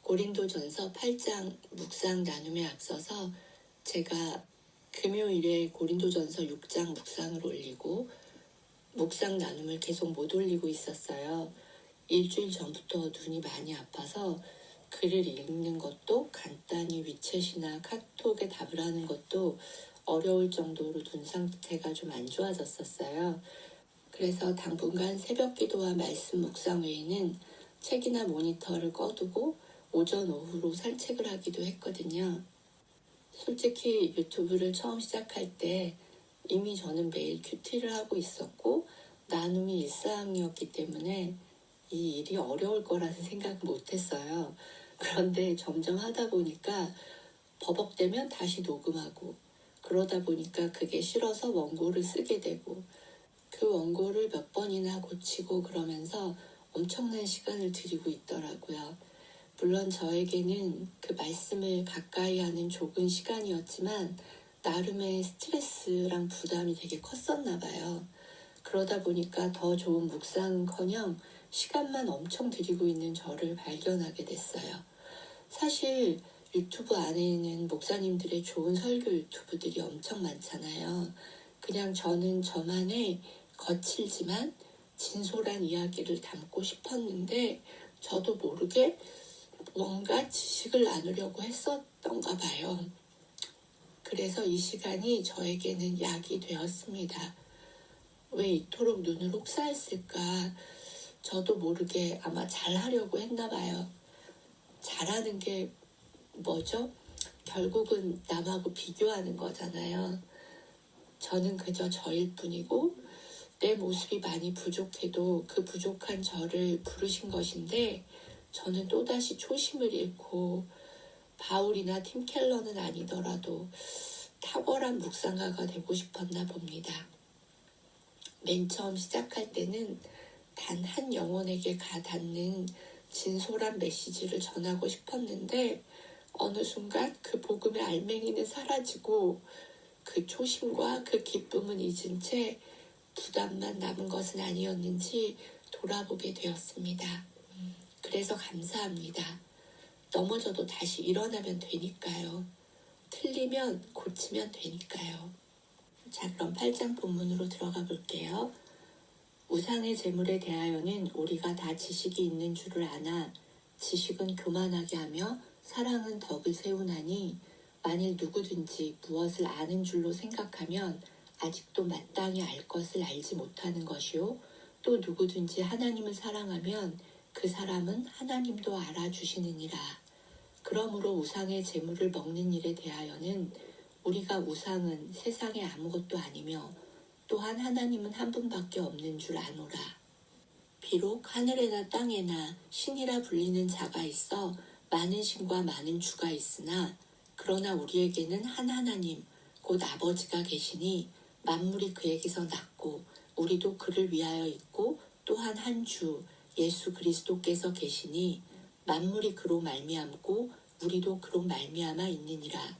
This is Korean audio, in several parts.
고린도전서 8장 묵상 나눔에 앞서서 제가 금요일에 고린도전서 6장 묵상을 올리고 묵상 나눔을 계속 못 올리고 있었어요. 일주일 전부터 눈이 많이 아파서 글을 읽는 것도 간단히 위챗이나 카톡에 답을 하는 것도 어려울 정도로 눈 상태가 좀 안 좋아졌었어요. 그래서 당분간 새벽 기도와 말씀 묵상 외에는 책이나 모니터를 꺼두고 오전 오후로 산책을 하기도 했거든요. 솔직히 유튜브를 처음 시작할 때 이미 저는 매일 큐티를 하고 있었고 나눔이 일상이었기 때문에 이 일이 어려울 거라는 생각 못했어요. 그런데 점점 하다 보니까 버벅대면 다시 녹음하고 그러다 보니까 그게 싫어서 원고를 쓰게 되고 그 원고를 몇 번이나 고치고 그러면서 엄청난 시간을 들이고 있더라고요. 물론 저에게는 그 말씀을 가까이 하는 좁은 시간이었지만 나름의 스트레스랑 부담이 되게 컸었나 봐요. 그러다 보니까 더 좋은 묵상은커녕 시간만 엄청 들이고 있는 저를 발견하게 됐어요. 사실 유튜브 안에는 목사님들의 좋은 설교 유튜브들이 엄청 많잖아요. 그냥 저는 저만의 거칠지만 진솔한 이야기를 담고 싶었는데 저도 모르게 뭔가 지식을 나누려고 했었던가 봐요. 그래서 이 시간이 저에게는 약이 되었습니다. 왜 이토록 눈을 혹사했을까? 저도 모르게 아마 잘하려고 했나 봐요. 잘하는 게 뭐죠? 결국은 남하고 비교하는 거잖아요. 저는 그저 저일 뿐이고 내 모습이 많이 부족해도 그 부족한 저를 부르신 것인데 저는 또다시 초심을 잃고 바울이나 팀 켈러는 아니더라도 탁월한 묵상가가 되고 싶었나 봅니다. 맨 처음 시작할 때는 단 한 영혼에게 가닿는 진솔한 메시지를 전하고 싶었는데 어느 순간 그 복음의 알맹이는 사라지고 그 초심과 그 기쁨은 잊은 채 부담만 남은 것은 아니었는지 돌아보게 되었습니다. 그래서 감사합니다. 넘어져도 다시 일어나면 되니까요. 틀리면 고치면 되니까요. 자, 그럼 8장 본문으로 들어가 볼게요. 우상의 제물에 대하여는 우리가 다 지식이 있는 줄을 아나 지식은 교만하게 하며 사랑은 덕을 세우나니 만일 누구든지 무엇을 아는 줄로 생각하면 아직도 마땅히 알 것을 알지 못하는 것이요 또 누구든지 하나님을 사랑하면 그 사람은 하나님도 알아주시느니라. 그러므로 우상의 제물을 먹는 일에 대하여는 우리가 우상은 세상에 아무것도 아니며 또한 하나님은 한 분밖에 없는 줄 아노라. 비록 하늘에나 땅에나 신이라 불리는 자가 있어 많은 신과 많은 주가 있으나 그러나 우리에게는 한 하나님 곧 아버지가 계시니 만물이 그에게서 났고 우리도 그를 위하여 있고 또한 한 주 예수 그리스도께서 계시니 만물이 그로 말미암고 우리도 그로 말미암아 있느니라.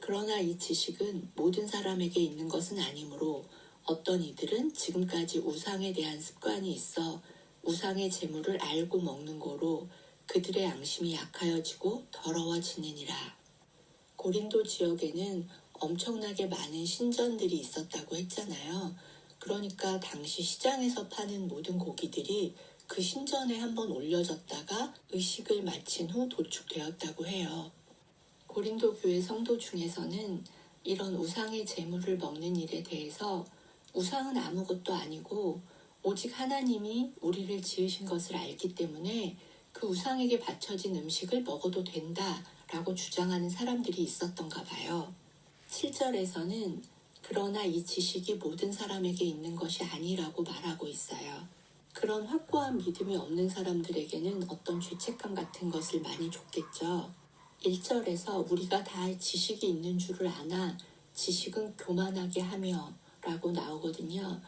그러나 이 지식은 모든 사람에게 있는 것은 아니므로 어떤 이들은 지금까지 우상에 대한 습관이 있어 우상의 제물을 알고 먹는 거로 그들의 양심이 약하여지고 더러워지느니라. 고린도 지역에는 엄청나게 많은 신전들이 있었다고 했잖아요. 그러니까 당시 시장에서 파는 모든 고기들이 그 신전에 한번 올려졌다가 의식을 마친 후 도축되었다고 해요. 고린도 교회 성도 중에서는 이런 우상의 제물을 먹는 일에 대해서 우상은 아무것도 아니고 오직 하나님이 우리를 지으신 것을 알기 때문에 그 우상에게 바쳐진 음식을 먹어도 된다라고 주장하는 사람들이 있었던가 봐요. 7절에서는 그러나 이 지식이 모든 사람에게 있는 것이 아니라고 말하고 있어요. 그런 확고한 믿음이 없는 사람들에게는 어떤 죄책감 같은 것을 많이 줬겠죠. 1절에서 우리가 다 지식이 있는 줄을 아나 지식은 교만하게 하며 라고 나오거든요.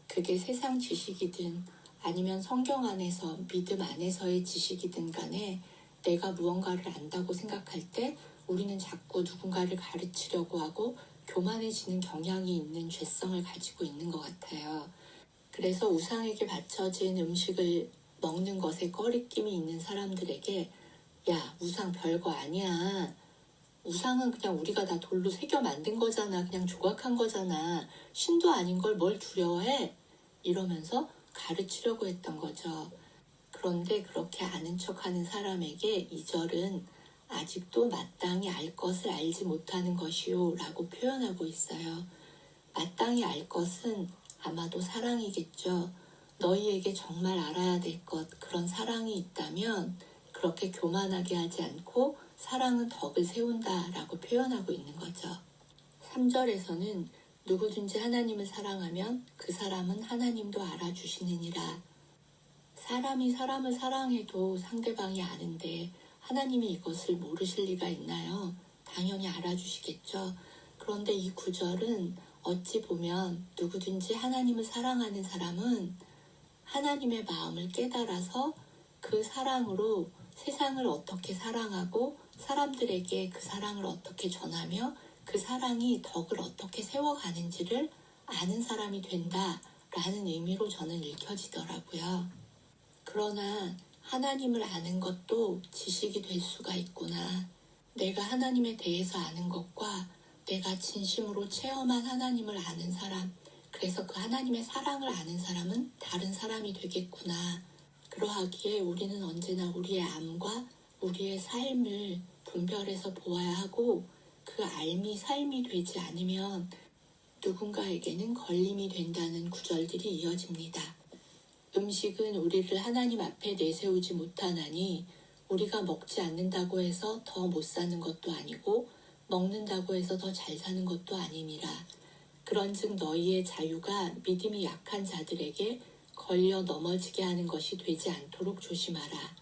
그게 세상 지식이든 아니면 성경 안에서 믿음 안에서의 지식이든 간에 내가 무언가를 안다고 생각할 때 우리는 자꾸 누군가를 가르치려고 하고 교만해지는 경향이 있는 죄성을 가지고 있는 것 같아요. 그래서 우상에게 바쳐진 음식을 먹는 것에 꺼리낌이 있는 사람들에게 야, 우상 별거 아니야. 우상은 그냥 우리가 다 돌로 새겨 만든 거잖아. 그냥 조각한 거잖아. 신도 아닌 걸 뭘 두려워해? 이러면서 가르치려고 했던 거죠. 그런데 그렇게 아는 척하는 사람에게 이 절은 아직도 마땅히 알 것을 알지 못하는 것이요 라고 표현하고 있어요. 마땅히 알 것은 아마도 사랑이겠죠. 너희에게 정말 알아야 될 것, 그런 사랑이 있다면 그렇게 교만하게 하지 않고 사랑은 덕을 세운다 라고 표현하고 있는 거죠. 3절에서는 누구든지 하나님을 사랑하면 그 사람은 하나님도 알아주시느니라. 사람이 사람을 사랑해도 상대방이 아는데 하나님이 이것을 모르실 리가 있나요? 당연히 알아주시겠죠. 그런데 이 구절은 어찌 보면 누구든지 하나님을 사랑하는 사람은 하나님의 마음을 깨달아서 그 사랑으로 세상을 어떻게 사랑하고 사람들에게 그 사랑을 어떻게 전하며 그 사랑이 덕을 어떻게 세워가는지를 아는 사람이 된다라는 의미로 저는 읽혀지더라고요. 그러나 하나님을 아는 것도 지식이 될 수가 있구나. 내가 하나님에 대해서 아는 것과 내가 진심으로 체험한 하나님을 아는 사람, 그래서 그 하나님의 사랑을 아는 사람은 다른 사람이 되겠구나. 그러하기에 우리는 언제나 우리의 암과 우리의 삶을 분별해서 보아야 하고 그 삶이 삶이 되지 않으면 누군가에게는 걸림이 된다는 구절들이 이어집니다. 음식은 우리를 하나님 앞에 내세우지 못하나니 우리가 먹지 않는다고 해서 더 못 사는 것도 아니고 먹는다고 해서 더 잘 사는 것도 아니니라. 그런즉 너희의 자유가 믿음이 약한 자들에게 걸려 넘어지게 하는 것이 되지 않도록 조심하라.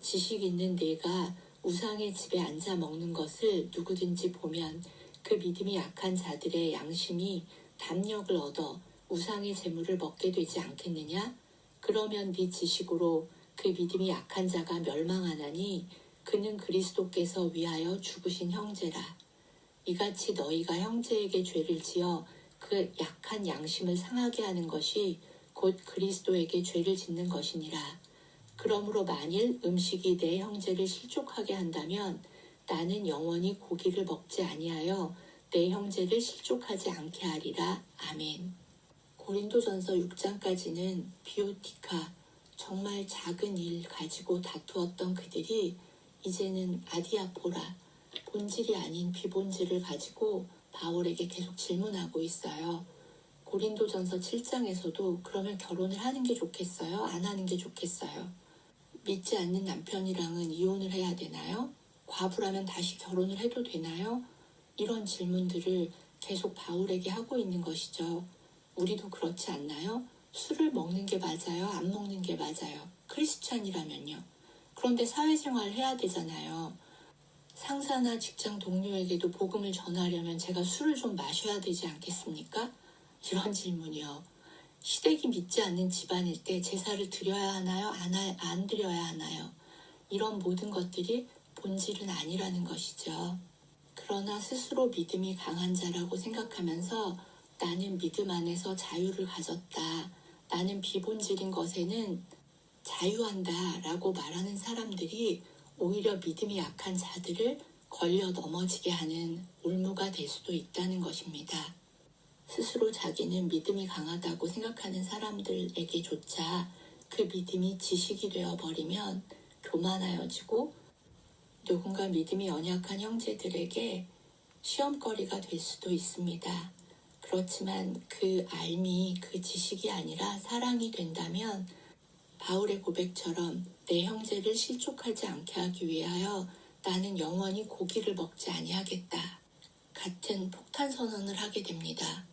지식 있는 네가 우상의 집에 앉아 먹는 것을 누구든지 보면 그 믿음이 약한 자들의 양심이 담력을 얻어 우상의 재물을 먹게 되지 않겠느냐? 그러면 네 지식으로 그 믿음이 약한 자가 멸망하나니 그는 그리스도께서 위하여 죽으신 형제라. 이같이 너희가 형제에게 죄를 지어 그 약한 양심을 상하게 하는 것이 곧 그리스도에게 죄를 짓는 것이니라. 그러므로 만일 음식이 내 형제를 실족하게 한다면 나는 영원히 고기를 먹지 아니하여 내 형제를 실족하지 않게 하리라. 아멘. 고린도전서 6장까지는 비오티카, 정말 작은 일 가지고 다투었던 그들이 이제는 아디아포라, 본질이 아닌 비본질을 가지고 바울에게 계속 질문하고 있어요. 고린도전서 7장에서도 그러면 결혼을 하는 게 좋겠어요? 안 하는 게 좋겠어요? 믿지 않는 남편이랑은 이혼을 해야 되나요? 과부라면 다시 결혼을 해도 되나요? 이런 질문들을 계속 바울에게 하고 있는 것이죠. 우리도 그렇지 않나요? 술을 먹는 게 맞아요? 안 먹는 게 맞아요? 크리스찬이라면요. 그런데 사회생활 해야 되잖아요. 상사나 직장 동료에게도 복음을 전하려면 제가 술을 좀 마셔야 되지 않겠습니까? 이런 질문이요. 시댁이 믿지 않는 집안일 때 제사를 드려야 하나요? 안 드려야 하나요? 이런 모든 것들이 본질은 아니라는 것이죠. 그러나 스스로 믿음이 강한 자라고 생각하면서 나는 믿음 안에서 자유를 가졌다. 나는 비본질인 것에는 자유한다 라고 말하는 사람들이 오히려 믿음이 약한 자들을 걸려 넘어지게 하는 올무가 될 수도 있다는 것입니다. 스스로 자기는 믿음이 강하다고 생각하는 사람들에게조차 그 믿음이 지식이 되어버리면 교만하여지고 누군가 믿음이 연약한 형제들에게 시험거리가 될 수도 있습니다. 그렇지만 그 알미, 그 지식이 아니라 사랑이 된다면 바울의 고백처럼 내 형제를 실족하지 않게 하기 위하여 나는 영원히 고기를 먹지 아니하겠다. 같은 폭탄 선언을 하게 됩니다.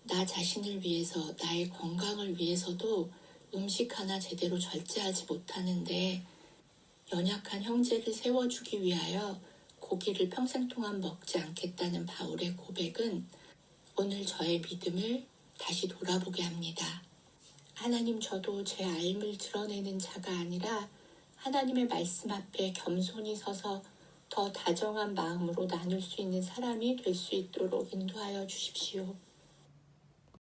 나 자신을 위해서, 나의 건강을 위해서도 음식 하나 제대로 절제하지 못하는데 연약한 형제를 세워주기 위하여 고기를 평생 동안 먹지 않겠다는 바울의 고백은 오늘 저의 믿음을 다시 돌아보게 합니다. 하나님, 저도 제 앓음을 드러내는 자가 아니라 하나님의 말씀 앞에 겸손히 서서 더 다정한 마음으로 나눌 수 있는 사람이 될 수 있도록 인도하여 주십시오.